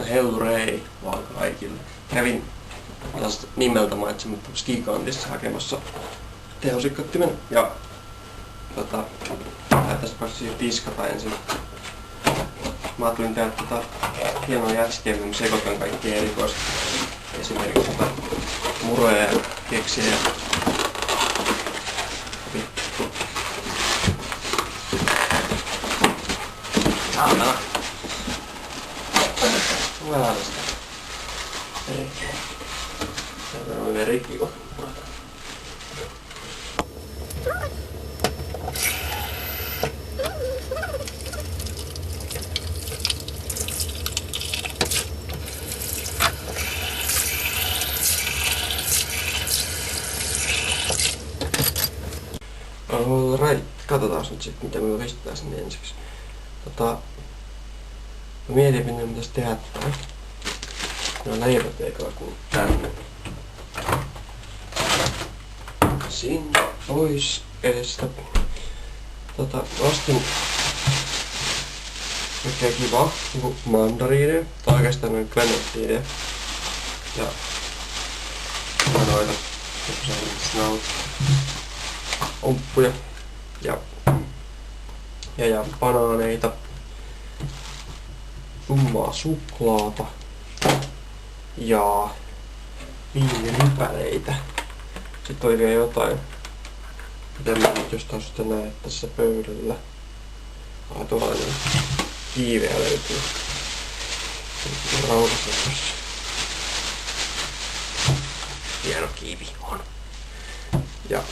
Hellray vaan kaikille. Kävin tästä nimeltä mainitsematta Skigantissa hakemassa tehosekoittimen ja tästä voisi tiskata ensin. Mä ajattelin tehdä hienoa jätskiä, mihin sekoitan kaikkia erikoista. Esimerkiksi muroja ja keksiä ja vittu. Saatana. Vääristä. Perkele. Täällä on verikiva. Alright, katsotaan nyt sit mitä me pistetään sinne ensiksi. Mä mietin mitä me pitäis tehdä tää. No leivät eikä kun tänne. Sinne pois edestä. Ostin kaikkea kivaa, niinku mandariineja, tai oikeastaan noin grenettiineja. Ja noita, omppuja ja banaaneita, tummaa suklaata ja viinilypäleitä. Sitten oli vielä jotain, mitä mä nyt jostain syystä näen tässä pöydällä. Tuolla niin kiiveä löytyy. Raudassa tossa. Hieno kiivi on. Ja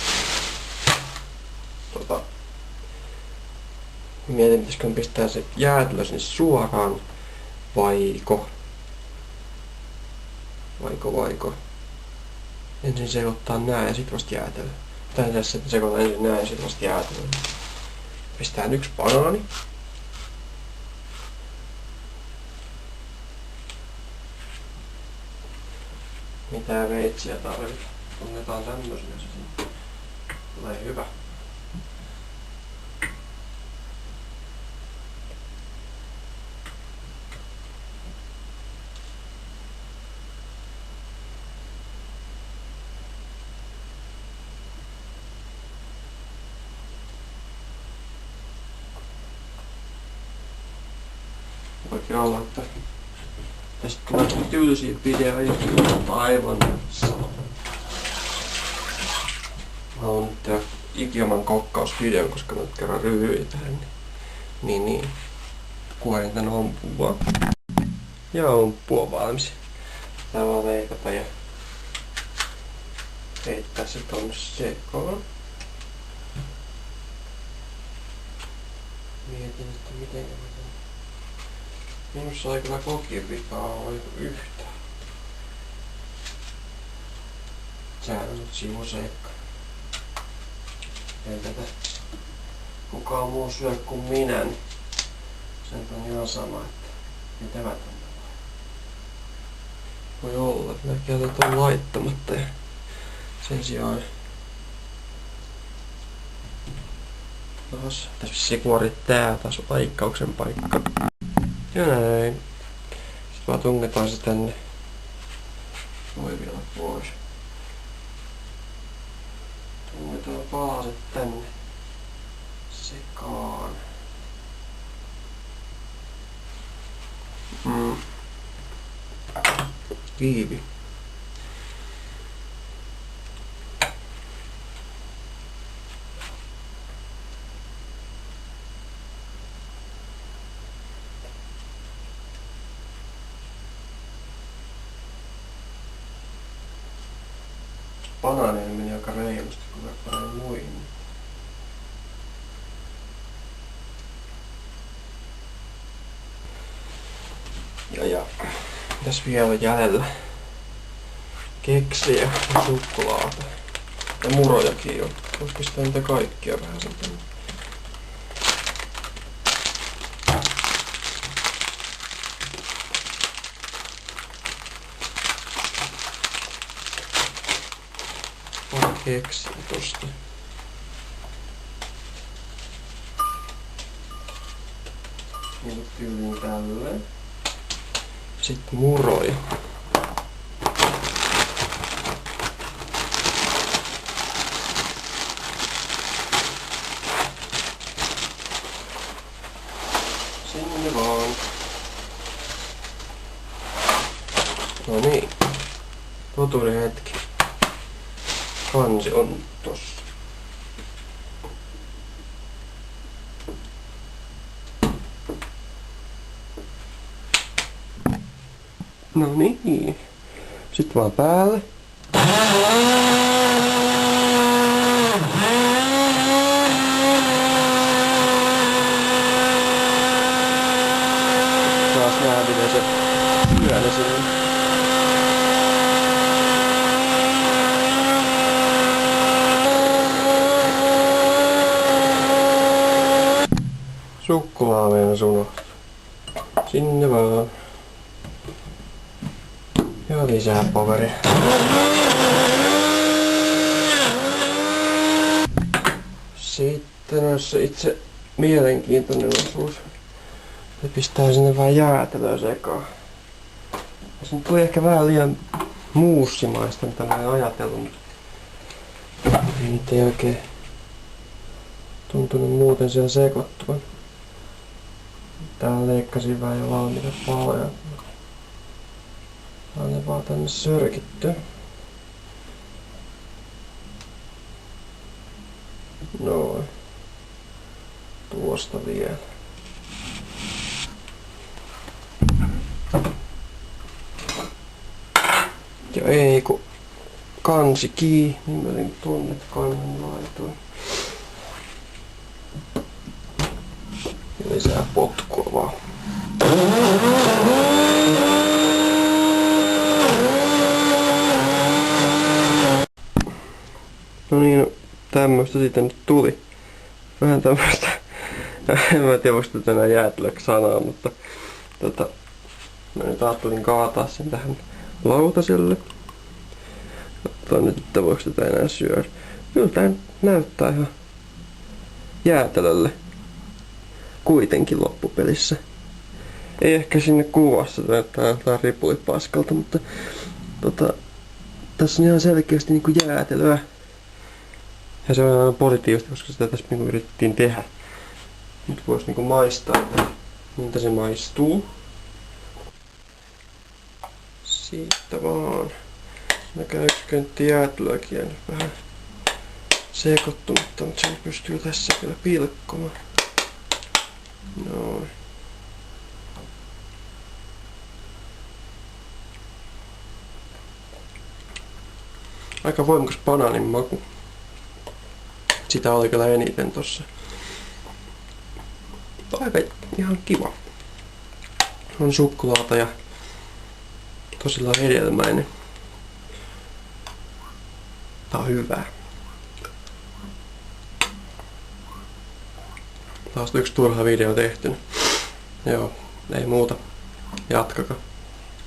mietin, pitäisikö pistää se jäätelö sinne suoraan vaiko. Ensin sekoittaa nää ja sit vasta jäätelö. Tai tässä sekoitan ensin nää ja sit vasta jäätelö. Pistään yksi banaani. Mitään veitsiä tarvita. Tunnetaan tämmösenä se sinne. Tulee hyvä. Voikin olla, että tästä tulee tylsiä videoita aivan sama. Mä haluan nyt tehdä ikioman kokkausvideon, koska mä nyt kerran ryhyin tähän. Niin. Kuorin tän ompuun vaan. Ja omppu on valmis. Tää vaan leikata ja heittää se tonne sekaan. Mietin, että miten mä tän. Minussa ei kyllä kokivikaa ole yhtään. Sehän on nyt sivuseikka. Ei tätä kukaan muu syö kuin minä, niin sen on ihan sama, että mitä mä tänne vai. Voi olla, että mäkin jätän ton laittamatta ja sen sijaan taas tässä kuorit tää taas on paikkauksen paikka. Ja näin. Sitten vaan tungetaan se tänne. Voi vielä pois. Tungetaan palaset tänne sekaan. Kiivi. Banaaneilla meni aika reilusti, kun vertaan muihin. Ja tässä vielä on jäljellä keksiä ja suklaata. Ja murojakin on. Voisi pistää niitä kaikkia vähän sen tänne. Keksiä tosta. Niin tyyliin tälleen. Sitten muroja. Sinne vaan. No niin. Totuuden hetki. Kansi on tossa. No niin. Sitten vaan päälle. Taas nää miten se pyöri sinne. Suklaa meidän unohtuu. Sinne vaan. Ja lisää poveria. Sitten on se itse mielenkiintoinen osuus. Se pistää sinne vähän jäätelöä sekaan. Se nyt tuli ehkä vähän liian muussimaista, mitä mä en ajatellut, mutta ei nyt ei oikein tuntunut muuten siellä sekoittuvan. Täällä leikkasin vähän jo valmiita paloja. Saan ne vaan tänne sörkittyä. Noin. Tuosta vielä. Ja ei kun kansi kiinni, niin mä olin tonne kannen laitoin. Ja lisää potkua vaan. No niin, tämmöstä siitä nyt tuli. Vähän tämmöstä, en mä tiedä voiko tätä enää jäätelöksi sanaa, mutta mä nyt ajattelin kaataa sen tähän lautaselle. Katsotaan nyt, että voiko tätä enää syödä. Kyllä tää näyttää ihan jäätelölle kuitenkin loppupelissä. Ei ehkä sinne kuvassa, tää ripuli paskalta, mutta tässä on ihan selkeästi niinku jäätelöä. Ja se on positiivista, koska sitä tässä niinku yritettiin tehdä. Nyt voisi niinku maistaa, miltä se maistuu. Siitä vaan. Näkää yksi köntti jäätelöäkin jäänyt vähän sekoittunutta, mutta sen pystyy tässä kyllä pilkkomaan. Noin. Aika voimakas banaanin maku. Sitä oli kyllä eniten tossa. Aika ihan kiva. On suklaata ja tosilla hedelmäinen. Tää on hyvää. Taas yksi turha video tehty. Joo, ei muuta. Jatkakaa.